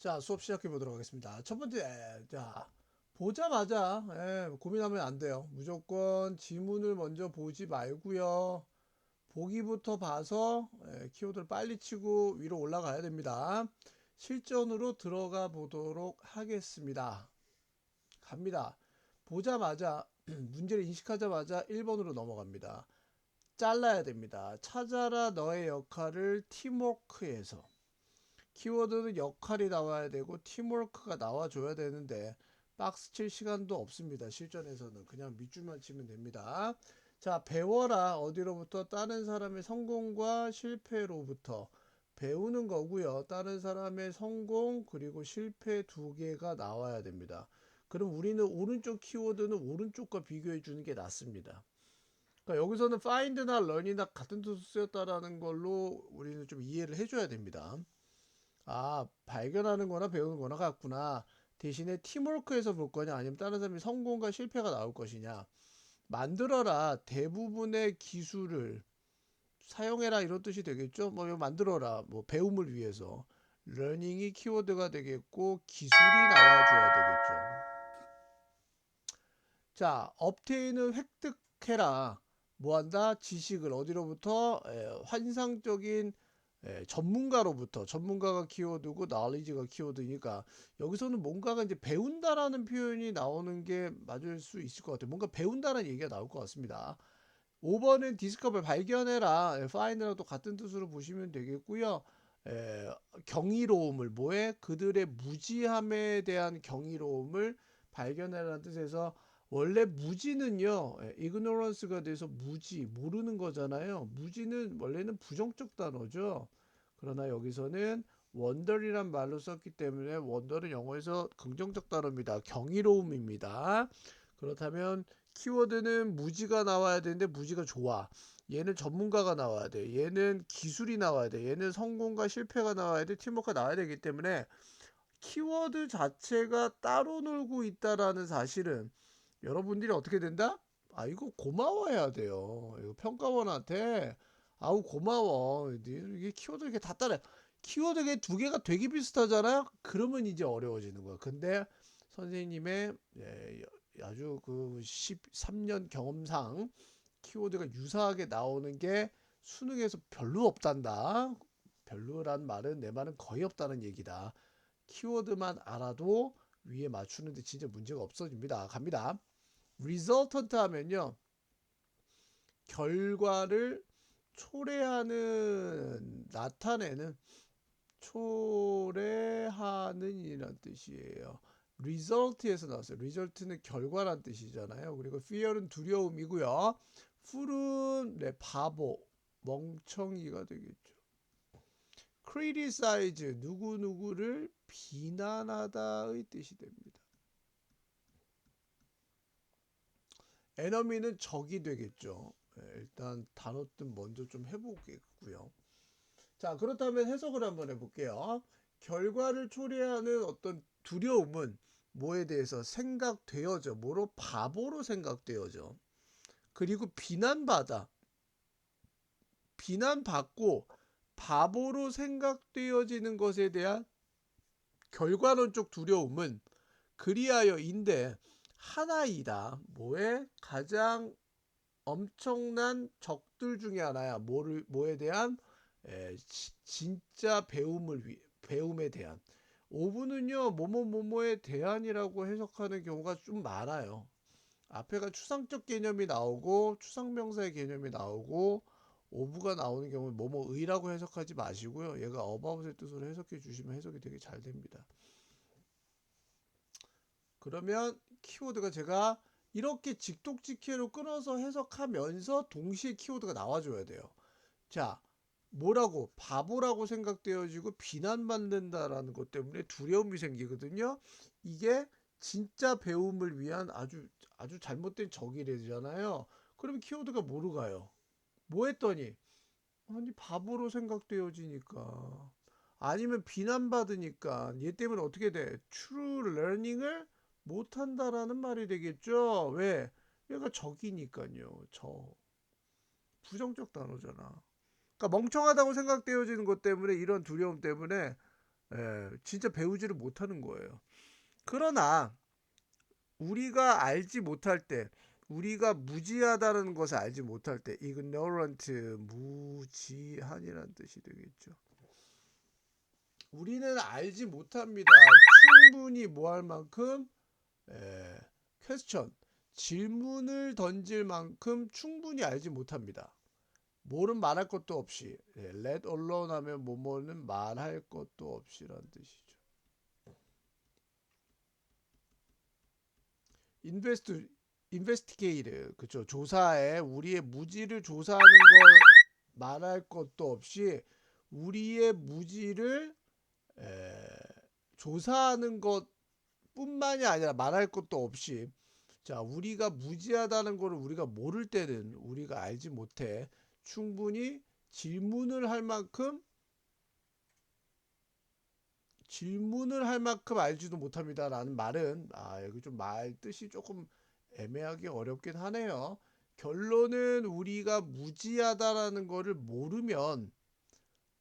자, 수업 시작해 보도록 하겠습니다. 첫 번째, 자, 보자마자, 고민하면 안 돼요. 무조건 지문을 먼저 보지 말고요. 보기부터 봐서 키워드를 빨리 치고 위로 올라가야 됩니다. 실전으로 들어가 보도록 하겠습니다. 갑니다. 보자마자, 문제를 인식하자마자 1번으로 넘어갑니다. 잘라야 됩니다. 찾아라 너의 역할을 팀워크에서. 키워드는 역할이 나와야 되고 팀워크가 나와줘야 되는데 박스 칠 시간도 없습니다. 실전에서는 그냥 밑줄만 치면 됩니다. 자, 배워라. 어디로부터? 다른 사람의 성공과 실패로부터 배우는 거고요. 다른 사람의 성공 그리고 실패 두 개가 나와야 됩니다. 그럼 우리는 오른쪽 키워드는 오른쪽과 비교해 주는 게 낫습니다. 그러니까 여기서는 find나 learn이나 같은 뜻을 쓰였다라는 걸로 우리는 좀 이해를 해줘야 됩니다. 아, 발견하는 거나 배우는 거나 같구나. 대신에 팀워크에서 볼 거냐, 아니면 다른 사람이 성공과 실패가 나올 것이냐. 만들어라. 대부분의 기술을 사용해라. 이런 뜻이 되겠죠? 뭐, 만들어라. 뭐, 배움을 위해서. 러닝이 키워드가 되겠고, 기술이 나와줘야 되겠죠. 자, obtain은 획득해라. 뭐 한다? 지식을 어디로부터? 환상적인 전문가로부터. 전문가가 키워드고 knowledge가 키워드니까 여기서는 뭔가가 이제 배운다라는 표현이 나오는 게 맞을 수 있을 것 같아요. 뭔가 배운다는 얘기가 나올 것 같습니다. 5번은 디스커버 발견해라. find랑도 같은 뜻으로 보시면 되겠고요. 에, 경이로움을 뭐에? 그들의 무지함에 대한 경이로움을 발견해라는 뜻에서 원래 무지는요, ignorance가 돼서 무지, 모르는 거잖아요. 무지는 원래는 부정적 단어죠. 그러나 여기서는 wonder이란 말로 썼기 때문에 wonder는 영어에서 긍정적 단어입니다. 경이로움입니다. 그렇다면 키워드는 무지가 나와야 되는데 무지가 좋아. 얘는 전문가가 나와야 돼. 얘는 기술이 나와야 돼. 얘는 성공과 실패가 나와야 돼. 팀워크가 나와야 되기 때문에 키워드 자체가 따로 놀고 있다라는 사실은 여러분들이 어떻게 된다? 아, 이거 고마워해야 돼요. 이거 평가원한테 아우 고마워. 이게 키워드 이렇게 다 따라. 키워드 두 개가 되게 비슷하잖아요. 그러면 이제 어려워지는 거야. 근데 선생님의 아주 그 13년 경험상 키워드가 유사하게 나오는 게 수능에서 별로 없단다. 별로란 말은 내 말은 거의 없다는 얘기다. 키워드만 알아도 위에 맞추는데 진짜 문제가 없어집니다. 갑니다. resultant 하면요. 결과를 초래하는, 나타내는, 초래하는 이란 뜻이에요. result에서 나왔어요. result는 결과란 뜻이잖아요. 그리고 fear은 두려움이고요. fool은 바보, 멍청이가 되겠죠. criticize 누구누구를 비난하다의 뜻이 됩니다. enemy는 적이 되겠죠. 일단 단어 뜻 먼저 좀 해보겠고요. 자, 그렇다면 해석을 한번 해볼게요. 결과를 초래하는 어떤 두려움은 뭐에 대해서 생각되어져. 뭐로? 바보로 생각되어져. 그리고 비난받아. 비난받고 바보로 생각되어지는 것에 대한 결과론적 두려움은 그리하여인데 하나이다. 뭐에? 가장 엄청난 적들 중에 하나야. 뭐에 대한? 진짜 배움에 대한. 오분은요, 뭐뭐뭐뭐에 대한이라고 해석하는 경우가 좀 많아요. 앞에가 추상적 개념이 나오고, 추상명사의 개념이 나오고, 오브가 나오는 경우는 뭐뭐의라고 해석하지 마시고요. 얘가 about의 뜻으로 해석해 주시면 해석이 되게 잘 됩니다. 그러면 키워드가 제가 이렇게 직독직해로 끊어서 해석하면서 동시에 키워드가 나와줘야 돼요. 자, 뭐라고? 바보라고 생각되어지고 비난받는다라는 것 때문에 두려움이 생기거든요. 이게 진짜 배움을 위한 아주 잘못된 적이래잖아요. 그럼 키워드가 뭐로 가요? 뭐 했더니 아니 바보로 생각되어지니까 아니면 비난받으니까 얘 때문에 어떻게 돼? True learning을 못한다라는 말이 되겠죠. 왜? 얘가 적이니까요. 부정적 단어잖아. 그러니까 멍청하다고 생각되어지는 것 때문에 이런 두려움 때문에 진짜 배우지를 못하는 거예요. 그러나 우리가 알지 못할 때, 우리가 무지하다는 것을 알지 못할 때, ignorant, 무지한이라는 뜻이 되겠죠. 우리는 알지 못합니다. 충분히 뭐 할 만큼, 에, question, 질문을 던질 만큼 충분히 알지 못합니다. 뭐는 말할 것도 없이, let alone 하면 뭐뭐는 말할 것도 없이라는 뜻이죠. invest, investigate, 그쵸. 조사에 우리의 무지를 조사하는 것 말할 것도 없이 우리의 무지를 에, 조사하는 것뿐만이 아니라 말할 것도 없이 자 우리가 무지하다는 것을 우리가 모를 때는 우리가 알지 못해 충분히 질문을 할 만큼 알지도 못합니다라는 말은 여기 좀 말 뜻이 조금 애매하게 어렵긴 하네요. 결론은 우리가 무지하다라는 것을 모르면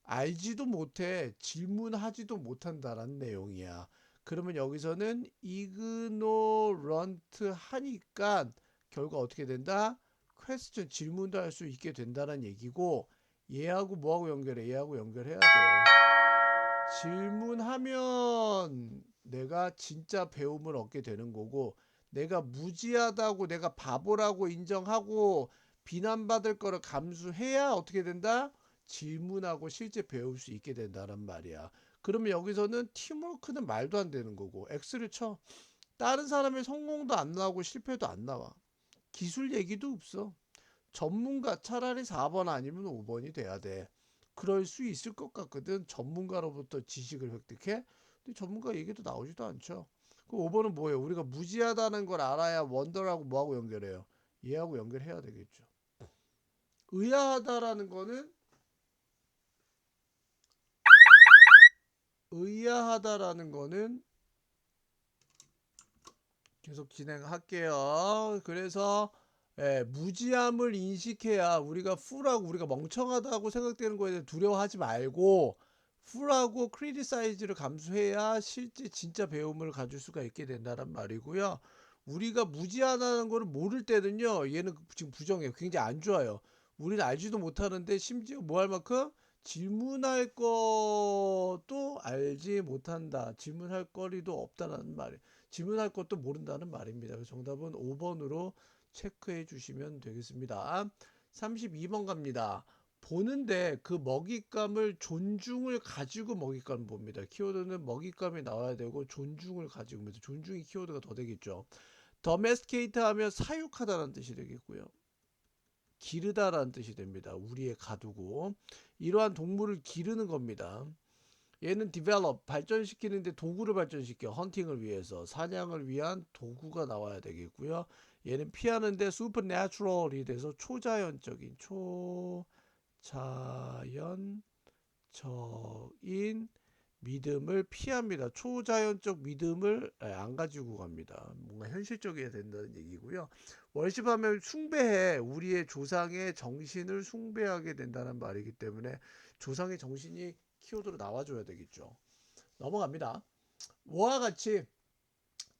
알지도 못해 질문하지도 못한다라는 내용이야. 그러면 여기서는 ignorant 하니까 결과 어떻게 된다? question 질문도 할 수 있게 된다는 얘기고 얘하고 뭐하고 연결해? 얘하고 연결해야 돼. 질문하면 내가 진짜 배움을 얻게 되는 거고 내가 무지하다고 내가 바보라고 인정하고 비난받을 거를 감수해야 어떻게 된다? 질문하고 실제 배울 수 있게 된다는 말이야. 그러면 여기서는 팀워크는 말도 안 되는 거고 X를 쳐. 다른 사람의 성공도 안 나오고 실패도 안 나와. 기술 얘기도 없어. 전문가 차라리 4번 아니면 5번이 돼야 돼. 그럴 수 있을 것 같거든. 전문가로부터 지식을 획득해. 근데 전문가 얘기도 나오지도 않죠. 그 5번은 뭐예요? 우리가 무지하다는 걸 알아야 원더라고 뭐하고 연결해요? 얘하고 연결해야 되겠죠. 의아하다라는 거는 계속 진행할게요. 그래서 무지함을 인식해야 우리가 풀하고 우리가 멍청하다고 생각되는 거에 대해 두려워하지 말고 풀하고 크리티사이즈를 감수해야 실제 진짜 배움을 가질 수가 있게 된다는 말이고요. 우리가 무지하다는 거를 모를 때는요. 얘는 지금 부정해요. 굉장히 안 좋아요. 우리는 알지도 못하는데 심지어 뭐 할 만큼 질문할 것도 알지 못한다. 질문할 거리도 없다는 말이에요. 질문할 것도 모른다는 말입니다. 정답은 5번으로 체크해 주시면 되겠습니다. 32번 갑니다. 보는데 그 먹잇감을 존중을 가지고 먹잇감을 봅니다. 키워드는 먹잇감이 나와야 되고 존중을 가지고 봅니다. 존중이 키워드가 더 되겠죠. domesticate 하면 사육하다라는 뜻이 되겠고요. 기르다라는 뜻이 됩니다. 우리의 가두고 이러한 동물을 기르는 겁니다. 얘는 develop 발전시키는데 도구를 발전시켜 헌팅을 위해서 사냥을 위한 도구가 나와야 되겠고요. 얘는 피하는데 supernatural이 돼서 초자연적인 믿음을 피합니다. 초자연적 믿음을 안 가지고 갑니다. 뭔가 현실적이어야 된다는 얘기고요. 월십하면 숭배해. 우리의 조상의 정신을 숭배하게 된다는 말이기 때문에 조상의 정신이 키워드로 나와줘야 되겠죠. 넘어갑니다. 뭐와 같이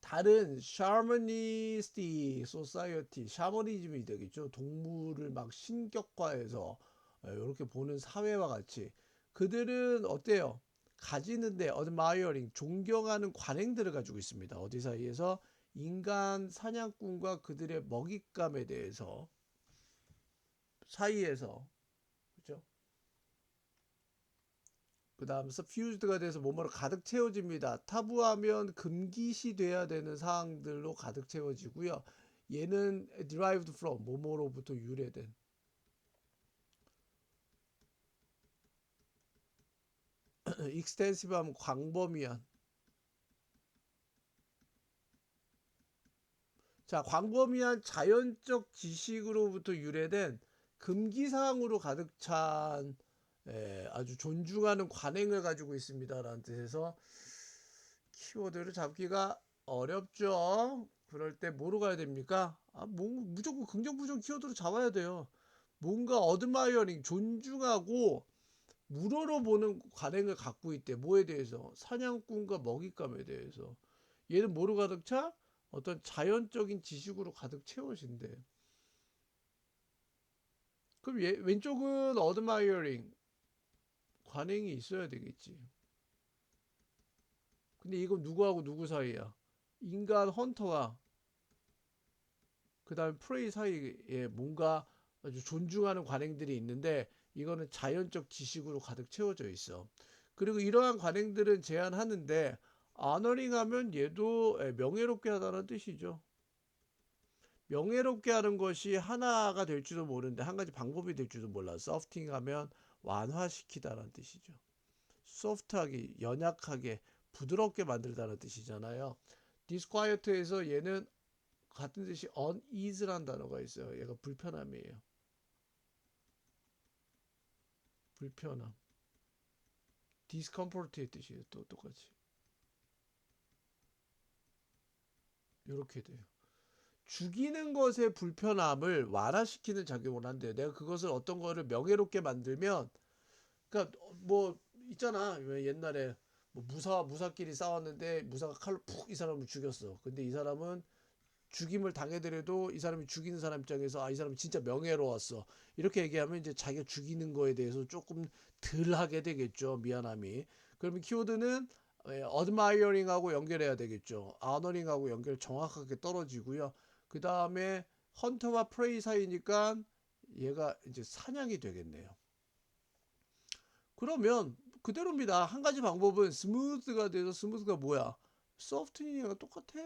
다른 샤머니스티 소사이어티 샤머니즘이 되겠죠. 동물을 막 신격화해서 이렇게 보는 사회와 같이 그들은 어때요? 가지는데 admiring 존경하는 관행들을 가지고 있습니다. 어디 사이에서 인간 사냥꾼과 그들의 먹잇감에 대해서 사이에서 그렇죠? 그 다음 suffused가 돼서 뭐뭐로 가득 채워집니다. 타부하면 금기시 돼야 되는 사항들로 가득 채워지고요. 얘는 derived from 뭐뭐로부터 유래된 extensive 하면 광범위한 자 광범위한 자연적 지식으로부터 유래된 금기사항으로 가득 찬 아주 존중하는 관행을 가지고 있습니다 라는 뜻에서 키워드를 잡기가 어렵죠. 그럴 때 뭐로 가야 됩니까? 무조건 긍정 부정 키워드로 잡아야 돼요. 뭔가 어드마이어링 존중하고 물어로 보는 관행을 갖고 있대. 뭐에 대해서? 사냥꾼과 먹잇감에 대해서. 얘는 뭐로 가득 차? 어떤 자연적인 지식으로 가득 채워진대. 그럼 얘 왼쪽은 admiring 관행이 있어야 되겠지. 근데 이건 누구하고 누구 사이야? 인간 헌터와 그 다음에 프레이 사이에 뭔가 아주 존중하는 관행들이 있는데 이거는 자연적 지식으로 가득 채워져 있어. 그리고 이러한 관행들은 제한하는데 아너링 하면 얘도 명예롭게 하다는 뜻이죠. 명예롭게 하는 것이 하나가 될지도 모르는데 한 가지 방법이 될지도 몰라. 소프팅 하면 완화시키다는 뜻이죠. 소프트하게, 연약하게, 부드럽게 만들다는 뜻이잖아요. disquiet에서 얘는 같은 뜻이 unease란 단어가 있어요. 얘가 불편함이에요. 불편함. discomfort의 뜻이에요. 또 똑같이. 이렇게 돼요. 죽이는 것의 불편함을 완화시키는 작용을 한대요. 내가 그것을 어떤 거를 명예롭게 만들면, 그러니까 뭐 있잖아. 왜 옛날에 뭐 무사와 무사끼리 싸웠는데 무사가 칼로 푹 이 사람을 죽였어. 근데 이 사람은 죽임을 당해더라도 이 사람이 죽이는 사람 입장에서 아, 이 사람이 진짜 명예로웠어. 이렇게 얘기하면 이제 자기가 죽이는 거에 대해서 조금 덜 하게 되겠죠. 미안함이. 그러면 키워드는 admiring하고 연결해야 되겠죠. honoring하고 연결 정확하게 떨어지고요. 그 다음에 헌터와 프레이 사이니까 얘가 이제 사냥이 되겠네요. 그러면 그대로입니다. 한 가지 방법은 스무스가 돼서 스무스가 뭐야? 소프트닝이랑 똑같아.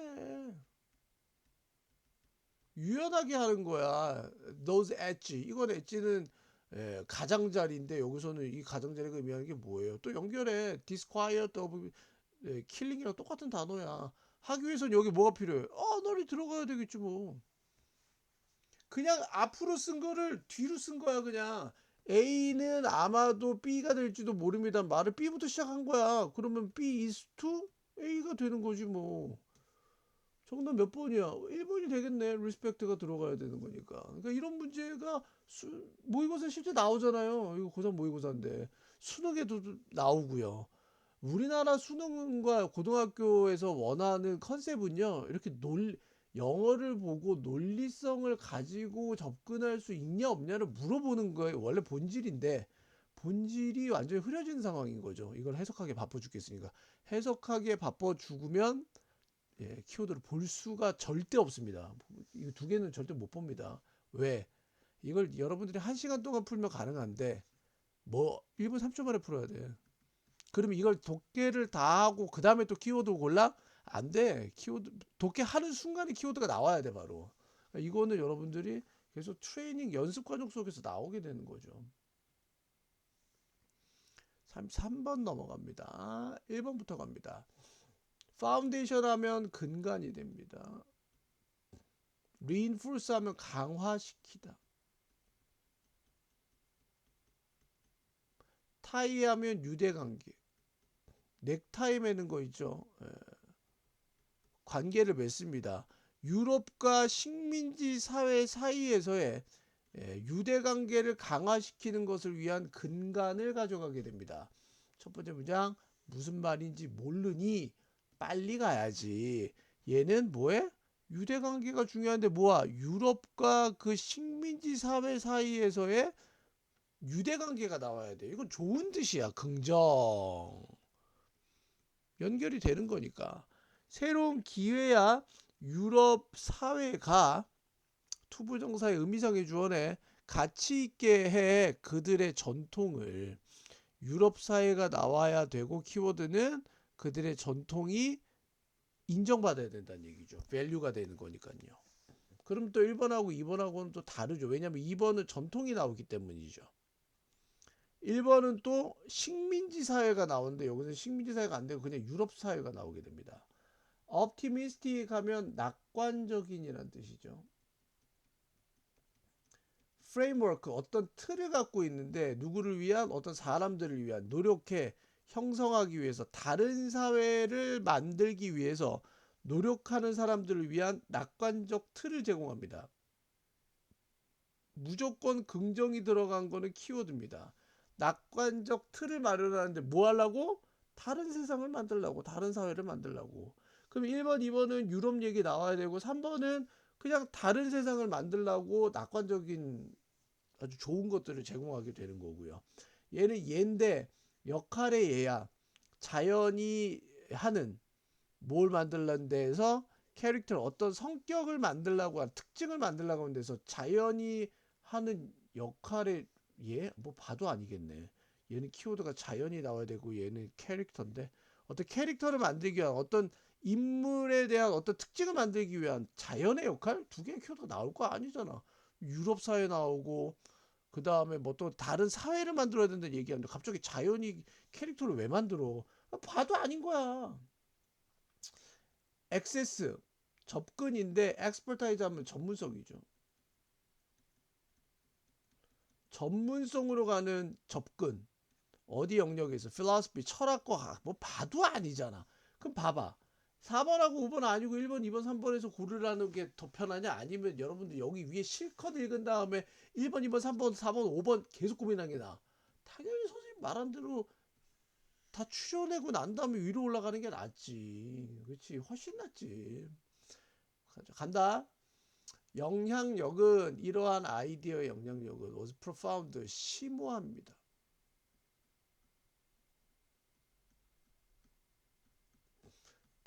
유연하게 하는 거야. those 엣지. 이건 엣지는 가장자리인데 여기서는 이 가장자리가 의미하는 게 뭐예요? 또 연결해. disquiet of killing이랑 똑같은 단어야. 하기 위해서는 여기 뭐가 필요해? 널이 들어가야 되겠지 뭐. 그냥 앞으로 쓴 거를 뒤로 쓴 거야 그냥. A는 아마도 B가 될지도 모릅니다. 말을 B부터 시작한 거야. 그러면 B is to A가 되는 거지 뭐. 정답 몇 번이야? 1번이 되겠네. 리스펙트가 들어가야 되는 거니까. 그러니까 이런 문제가 모의고사 실제 나오잖아요. 이거 고3 모의고사인데. 수능에도 나오고요. 우리나라 수능과 고등학교에서 원하는 컨셉은요. 이렇게 영어를 보고 논리성을 가지고 접근할 수 있냐 없냐를 물어보는 거예요. 원래 본질인데 본질이 완전히 흐려진 상황인 거죠. 이걸 해석하기에 바빠 죽겠으니까. 해석하기에 바빠 죽으면 키워드를 볼 수가 절대 없습니다. 이 두 개는 절대 못 봅니다. 왜? 이걸 여러분들이 1시간 동안 풀면 가능한데 뭐 1분 3초 만에 풀어야 돼. 그러면 이걸 독해를 다 하고 그 다음에 또 키워드 골라? 안 돼. 키워드 독해 하는 순간에 키워드가 나와야 돼 바로. 이거는 여러분들이 계속 트레이닝 연습 과정 속에서 나오게 되는 거죠. 3번 넘어갑니다. 1번부터 갑니다. 파운데이션 하면 근간이 됩니다. reinforce 하면 강화시키다. 타이 하면 유대관계. 넥타이 매는 거 있죠. 관계를 맺습니다. 유럽과 식민지 사회 사이에서의 유대관계를 강화시키는 것을 위한 근간을 가져가게 됩니다. 첫 번째 문장 무슨 말인지 모르니 빨리 가야지. 얘는 뭐해? 유대관계가 중요한데 뭐야? 유럽과 그 식민지 사회 사이에서의 유대관계가 나와야 돼. 이건 좋은 뜻이야. 긍정. 연결이 되는 거니까. 새로운 기회야 유럽 사회가 투부정사의 의미상의 주어에 가치 있게 해 그들의 전통을. 유럽 사회가 나와야 되고 키워드는 그들의 전통이 인정받아야 된다는 얘기죠. 밸류가 되는 거니까요. 그럼 또 1번하고 2번하고는 또 다르죠. 왜냐하면 2번은 전통이 나오기 때문이죠. 1번은 또 식민지 사회가 나오는데 여기서 식민지 사회가 안 되고 그냥 유럽 사회가 나오게 됩니다. optimistic 하면 낙관적인이란 뜻이죠. framework 어떤 틀을 갖고 있는데 누구를 위한 어떤 사람들을 위한 노력해 형성하기 위해서 다른 사회를 만들기 위해서 노력하는 사람들을 위한 낙관적 틀을 제공합니다. 무조건 긍정이 들어간 거는 키워드입니다. 낙관적 틀을 마련하는데 뭐 하려고? 다른 세상을 만들려고, 다른 사회를 만들려고. 그럼 1번, 2번은 유럽 얘기 나와야 되고 3번은 그냥 다른 세상을 만들려고 낙관적인 아주 좋은 것들을 제공하게 되는 거고요. 얘는 얘인데 역할의 얘야. 자연이 하는 뭘 만들려는 데에서 캐릭터 어떤 성격을 만들려고 한 특징을 만들려고 하는 데서 자연이 하는 역할의 얘? 뭐 봐도 아니겠네. 얘는 키워드가 자연이 나와야 되고 얘는 캐릭터인데 어떤 캐릭터를 만들기 위한 어떤 인물에 대한 어떤 특징을 만들기 위한 자연의 역할? 두 개의 키워드가 나올 거 아니잖아. 유럽 사회 나오고 그 다음에 뭐 또 다른 사회를 만들어야 된다는 얘기하는데 갑자기 자연이 캐릭터를 왜 만들어? 봐도 아닌 거야. 액세스 접근인데 엑스퍼타이즈 하면 전문성이죠. 전문성으로 가는 접근. 어디 영역에서 필로소피 철학과 뭐 봐도 아니잖아. 그럼 봐봐. 4번하고 5번 아니고 1번, 2번, 3번에서 고르라는 게 더 편하냐? 아니면 여러분들 여기 위에 실컷 읽은 다음에 1번, 2번, 3번, 4번, 5번 계속 고민한 게 나아. 당연히 선생님 말한 대로 다 추려내고 난 다음에 위로 올라가는 게 낫지. 그렇지. 훨씬 낫지. 간다. 영향력은 이러한 아이디어의 영향력은 was profound 심오합니다.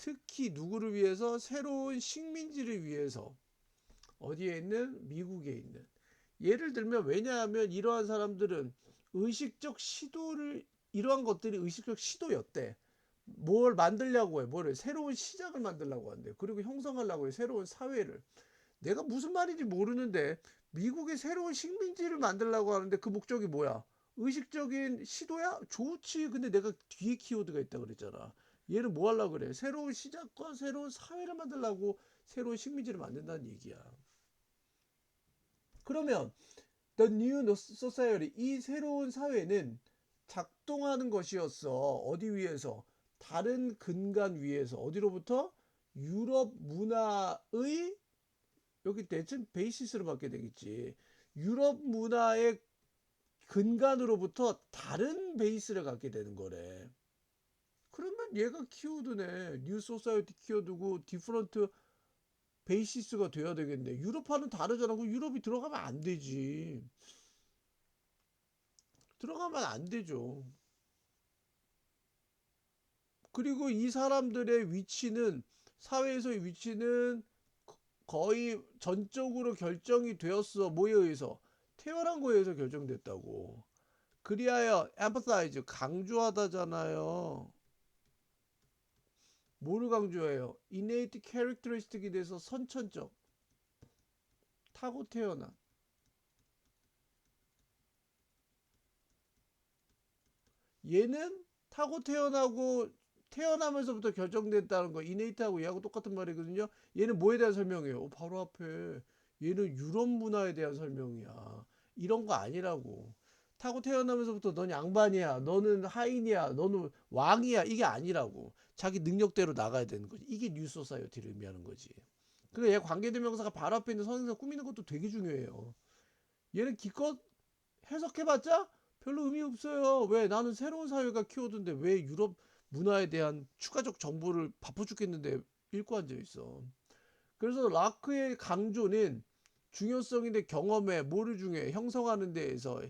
특히 누구를 위해서? 새로운 식민지를 위해서. 어디에 있는? 미국에 있는. 예를 들면 왜냐하면 이러한 사람들은 의식적 시도를 이러한 것들이 의식적 시도였대. 뭘 만들려고 해? 뭐를 새로운 시작을 만들려고 한대. 그리고 형성하려고 해. 새로운 사회를. 내가 무슨 말인지 모르는데 미국의 새로운 식민지를 만들려고 하는데 그 목적이 뭐야? 의식적인 시도야? 좋지. 근데 내가 뒤에 키워드가 있다 그랬잖아. 얘는 뭐 하려고 그래? 새로운 시작과 새로운 사회를 만들려고 새로운 식민지를 만든다는 얘기야. 그러면 The New Society 이 새로운 사회는 작동하는 것이었어. 어디 위에서? 다른 근간 위에서. 어디로부터? 유럽 문화의 여기 대체 베이시스로 받게 되겠지. 유럽 문화의 근간으로부터 다른 베이스를 갖게 되는 거래. 그러면 얘가 키워드네. 뉴 소사이어티 키워드고 디퍼런트 베이시스가 돼야 되겠네. 유럽파는 다르잖아. 그 유럽이 들어가면 안 되지. 들어가면 안 되죠. 그리고 이 사람들의 위치는 사회에서의 위치는 거의 전적으로 결정이 되었어. 뭐에 의해서? 태어난 거에 의해서 결정됐다고. 그리하여 emphasize 강조하다잖아요. 뭐를 강조해요? innate characteristic에 대해서 선천적 타고 태어난 얘는 타고 태어나고 태어나면서부터 결정됐다는 거 innate하고 얘하고 똑같은 말이거든요. 얘는 뭐에 대한 설명이에요? 바로 앞에 얘는 유럽 문화에 대한 설명이야. 이런 거 아니라고. 타고 태어나면서부터 넌 양반이야, 너는 하인이야, 너는 왕이야 이게 아니라고. 자기 능력대로 나가야 되는 거지. 이게 뉴소사이어티를 의미하는 거지. 그래 얘 관계대명사가 바로 앞에 있는 선행사 꾸미는 것도 되게 중요해요. 얘는 기껏 해석해봤자 별로 의미 없어요. 왜? 나는 새로운 사회가 키워드인데 왜 유럽 문화에 대한 추가적 정보를 바빠 죽겠는데 읽고 앉아 있어. 그래서 라크의 강조는 중요성인데 경험에 뭐를 중요해? 형성하는 데에서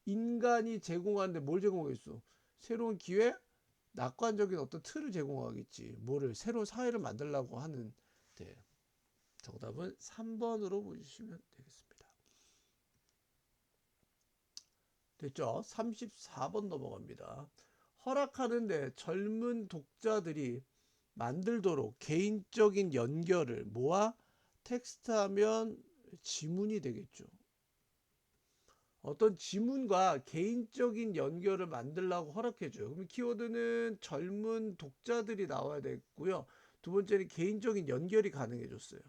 인간이 제공하는데 뭘 제공하겠어? 새로운 기회? 낙관적인 어떤 틀을 제공하겠지. 뭐를 새로운 사회를 만들려고 하는 데. 정답은 3번으로 보시면 되겠습니다. 됐죠? 34번 넘어갑니다. 허락하는데 젊은 독자들이 만들도록 개인적인 연결을 모아 텍스트하면 지문이 되겠죠. 어떤 지문과 개인적인 연결을 만들라고 허락해줘요. 그럼 키워드는 젊은 독자들이 나와야 되고요. 두 번째는 개인적인 연결이 가능해졌어요.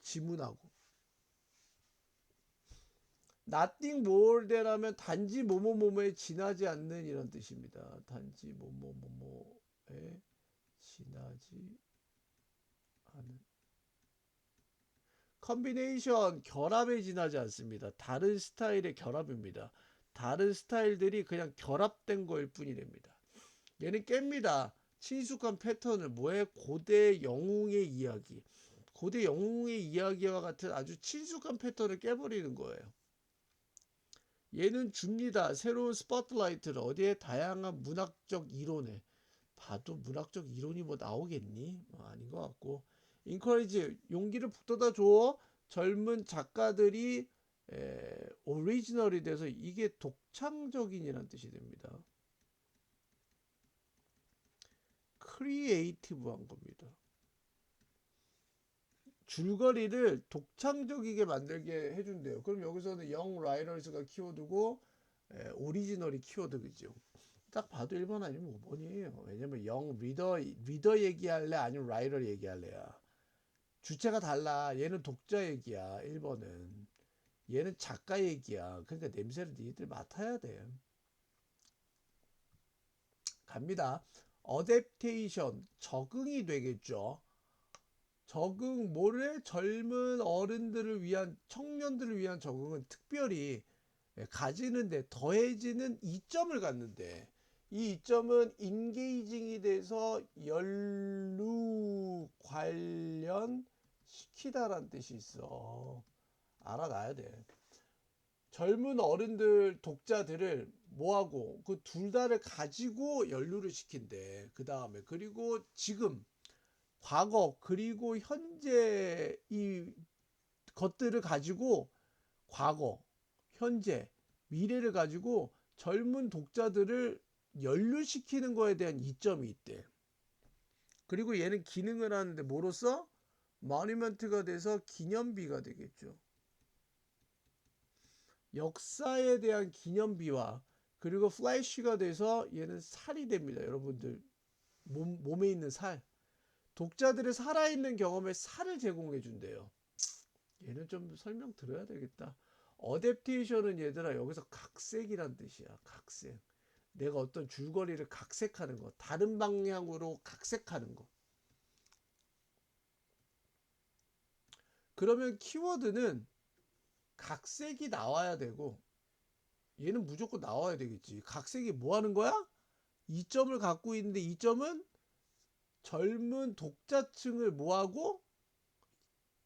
지문하고. nothing more than 하면 단지 뭐뭐뭐뭐에 지나지 않는 이런 뜻입니다. 단지 뭐뭐뭐뭐에 지나지 않은. 컨비네이션 결합에 지나지 않습니다. 다른 스타일의 결합입니다. 다른 스타일들이 그냥 결합된 거일 뿐이랍니다. 얘는 깹니다. 친숙한 패턴을 뭐해? 고대 영웅의 이야기. 고대 영웅의 이야기와 같은 아주 친숙한 패턴을 깨버리는 거예요. 얘는 줍니다. 새로운 스포트라이트를 어디에? 다양한 문학적 이론에. 봐도 문학적 이론이 뭐 나오겠니? 아닌 것 같고. 인커리지 용기를 북돋아 줘. 젊은 작가들이 오리지널이 돼서 이게 독창적인이라는 뜻이 됩니다. 크리에이티브한 겁니다. 줄거리를 독창적이게 만들게 해준대요. 그럼 여기서는 영 라이너스가 키워드고 오리지널이 키워드겠죠. 딱 봐도 1번 아니면 5번이에요. 왜냐면 영 리더 얘기할래 아니면 라이터 얘기할래야. 주체가 달라. 얘는 독자 얘기야. 1번은. 얘는 작가 얘기야. 그러니까 냄새를 니들 맡아야 돼. 갑니다. 어댑테이션 적응이 되겠죠. 적응 뭐래? 젊은 어른들을 위한 청년들을 위한 적응은 특별히 가지는데 더해지는 이점을 갖는데 이 이점은 인게이징이 돼서 연루 관련 시키다라는 뜻이 있어. 알아놔야 돼. 젊은 어른들 독자들을 뭐하고 그 둘 다를 가지고 연루를 시킨대. 그 다음에 그리고 지금 과거 그리고 현재 이 것들을 가지고 과거, 현재, 미래를 가지고 젊은 독자들을 연루시키는 거에 대한 이점이 있대. 그리고 얘는 기능을 하는데 뭐로써? 모니먼트가 돼서 기념비가 되겠죠. 역사에 대한 기념비와 그리고 플래시가 돼서 얘는 살이 됩니다. 여러분들 몸에 있는 살. 독자들의 살아있는 경험에 살을 제공해 준대요. 얘는 좀 설명 들어야 되겠다. 어댑테이션은 얘들아 여기서 각색이란 뜻이야. 각색. 내가 어떤 줄거리를 각색하는 거. 다른 방향으로 각색하는 거. 그러면 키워드는 각색이 나와야 되고 얘는 무조건 나와야 되겠지. 각색이 뭐 하는 거야? 이점을 갖고 있는데 이점은 젊은 독자층을 뭐하고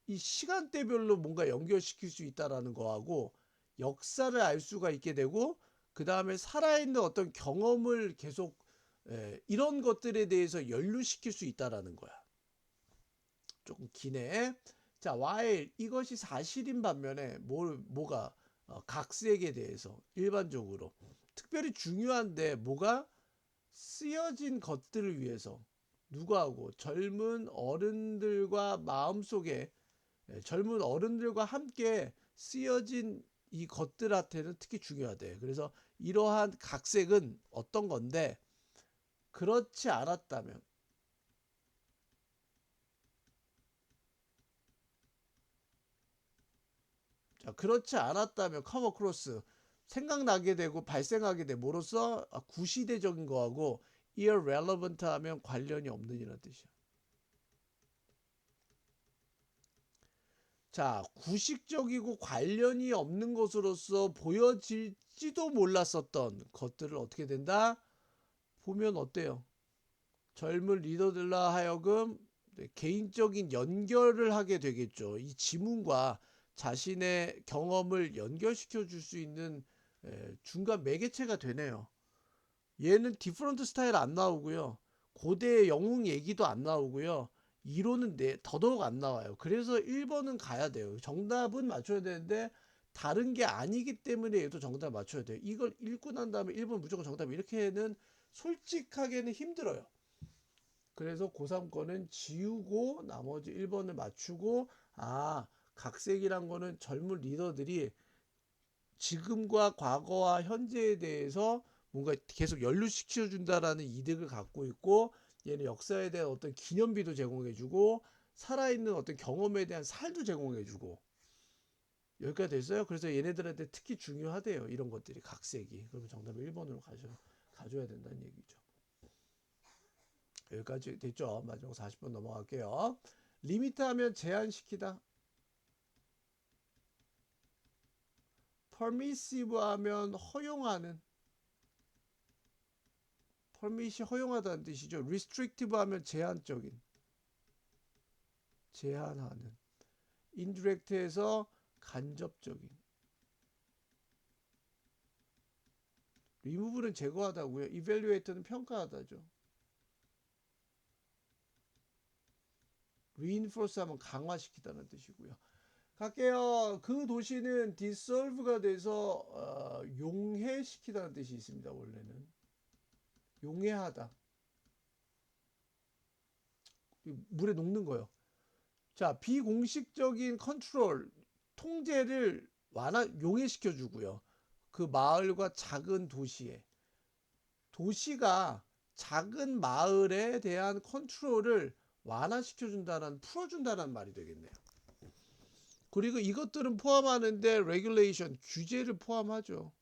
이 시간대별로 뭔가 연결시킬 수 있다라는 거하고 역사를 알 수가 있게 되고 그 다음에 살아있는 어떤 경험을 계속 이런 것들에 대해서 연루시킬 수 있다라는 거야. 조금 기네. 자, while 이것이 사실인 반면에 뭐가 각색에 대해서 일반적으로 특별히 중요한데 뭐가 쓰여진 것들을 위해서 누구하고 젊은 어른들과 마음속에 젊은 어른들과 함께 쓰여진 이 것들한테는 특히 중요하대. 그래서 이러한 각색은 어떤 건데 그렇지 않았다면 자 그렇지 않았다면 커머 크로스 생각나게 되고 발생하게 돼 뭐로써 구시대적인 거하고 irrelevant 하면 관련이 없는 이라는 뜻이야. 자, 구식적이고 관련이 없는 것으로서 보여질지도 몰랐었던 것들을 어떻게 된다? 보면 어때요? 젊은 리더들라 하여금 개인적인 연결을 하게 되겠죠. 이 지문과 자신의 경험을 연결시켜 줄 수 있는 중간 매개체가 되네요. 얘는 디퍼런트 스타일 안 나오고요. 고대 영웅 얘기도 안 나오고요. 이론은 더더욱 안 나와요. 그래서 1번은 가야 돼요. 정답은 맞춰야 되는데 다른 게 아니기 때문에 얘도 정답 맞춰야 돼요. 이걸 읽고 난 다음에 1번 무조건 정답 이렇게는 솔직하게는 힘들어요. 그래서 고3 거는 지우고 나머지 1번을 맞추고 각색이란 거는 젊은 리더들이 지금과 과거와 현재에 대해서 뭔가 계속 연루시켜 준다라는 이득을 갖고 있고 얘는 역사에 대한 어떤 기념비도 제공해 주고 살아있는 어떤 경험에 대한 살도 제공해 주고 여기까지 됐어요. 그래서 얘네들한테 특히 중요하대요. 이런 것들이 각색이. 그러면 정답을 1번으로 가져야 된다는 얘기죠. 여기까지 됐죠. 마지막 40분 넘어갈게요. 리미트 하면 제한시키다. permissive 하면 허용하는, permit이 허용하다는 뜻이죠. restrictive 하면 제한적인, 제한하는, indirect에서 간접적인, remove는 제거하다고요. evaluate는 평가하다죠. reinforce 하면 강화시키다는 뜻이고요. 갈게요. 그 도시는 dissolve가 돼서 용해시키다는 뜻이 있습니다. 원래는 용해하다, 물에 녹는 거예요. 자, 비공식적인 컨트롤, 통제를 용해시켜 주고요. 그 마을과 작은 도시에, 도시가 작은 마을에 대한 컨트롤을 완화시켜 준다는, 풀어준다는 말이 되겠네요. 그리고 이것들은 포함하는데 레귤레이션, 규제를 포함하죠.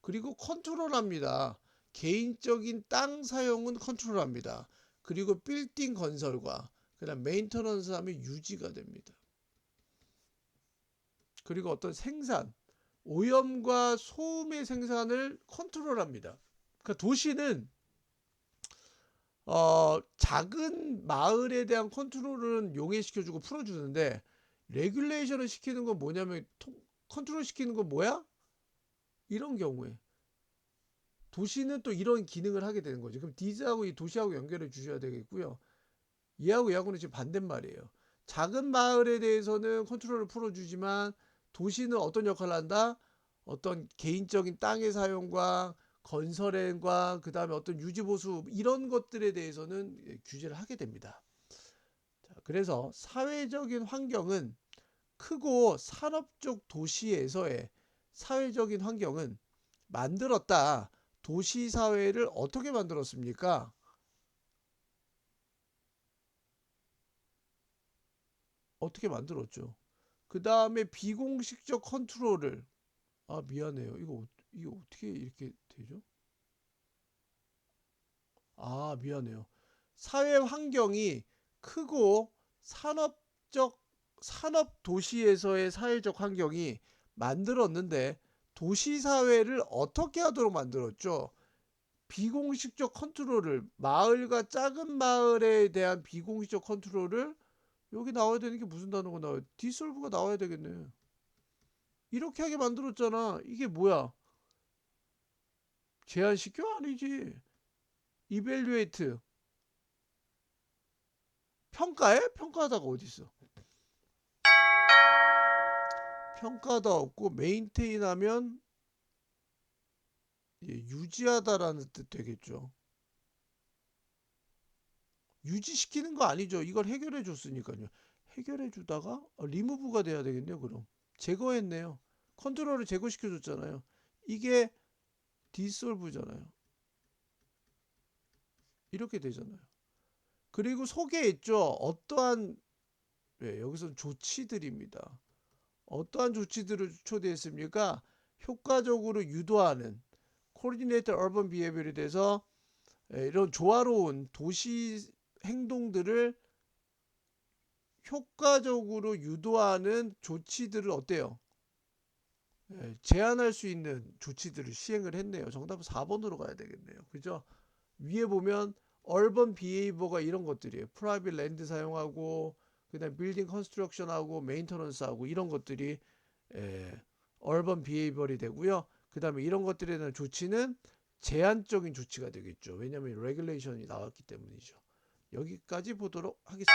그리고 컨트롤합니다. 개인적인 땅 사용은 컨트롤합니다. 그리고 빌딩 건설과 그다음 메인터넌스 하면 유지가 됩니다. 그리고 어떤 생산, 오염과 소음의 생산을 컨트롤합니다. 그러니까 도시는 작은 마을에 대한 컨트롤은 용해시켜주고 풀어주는데, 레귤레이션을 시키는 건 뭐냐면, 컨트롤 시키는 건 뭐야? 이런 경우에 도시는 또 이런 기능을 하게 되는 거죠. 그럼 디즈하고 이 도시하고 연결해 주셔야 되겠고요. 얘하고는 지금 반대말이에요. 작은 마을에 대해서는 컨트롤을 풀어주지만 도시는 어떤 역할을 한다? 어떤 개인적인 땅의 사용과 건설과 그 다음에 어떤 유지보수 이런 것들에 대해서는 규제를 하게 됩니다. 자, 그래서 사회적인 환경은, 크고 산업적 도시에서의 사회적인 환경은 만들었다. 도시사회를 어떻게 만들었습니까? 어떻게 만들었죠. 그 다음에 비공식적 컨트롤을, 미안해요. 이거 어떻게 이렇게 되죠? 미안해요. 사회 환경이 크고 산업 도시에서의 사회적 환경이 만들었는데 도시사회를 어떻게 하도록 만들었죠? 비공식적 컨트롤을, 마을과 작은 마을에 대한 비공식적 컨트롤을, 여기 나와야 되는 게 무슨 단어가 나와요? 디솔브가 나와야 되겠네. 이렇게 하게 만들었잖아. 이게 뭐야? 제한시켜? 아니지. 이벨리웨이트. 평가해? 평가하다가 어딨어? 평가도 없고 메인테인 하면 유지하다라는 뜻 되겠죠. 유지시키는 거 아니죠. 이걸 해결해 줬으니까요. 해결해 주다가 리무브가 돼야 되겠네요. 그럼 제거했네요. 컨트롤을 제거시켜 줬잖아요. 이게 디솔브잖아요. 이렇게 되잖아요. 그리고 소개했죠. 어떠한, 여기서는 조치들입니다. 어떠한 조치들을 초대했습니까? 효과적으로 유도하는 코디네이터 얼번 비헤비어에 대해서 이런 조화로운 도시 행동들을 효과적으로 유도하는 조치들을 어때요? 제한할 수 있는 조치들을 시행을 했네요. 정답은 4번으로 가야 되겠네요. 그죠? 위에 보면 얼번 비헤이버가 이런 것들이에요. 프라이빗 랜드 사용하고 그다음 빌딩 컨스트럭션하고 메인터넌스하고 이런 것들이 얼번 비헤이버이 되고요. 그다음에 이런 것들에 대한 조치는 제한적인 조치가 되겠죠. 왜냐하면 레귤레이션이 나왔기 때문이죠. 여기까지 보도록 하겠습니다.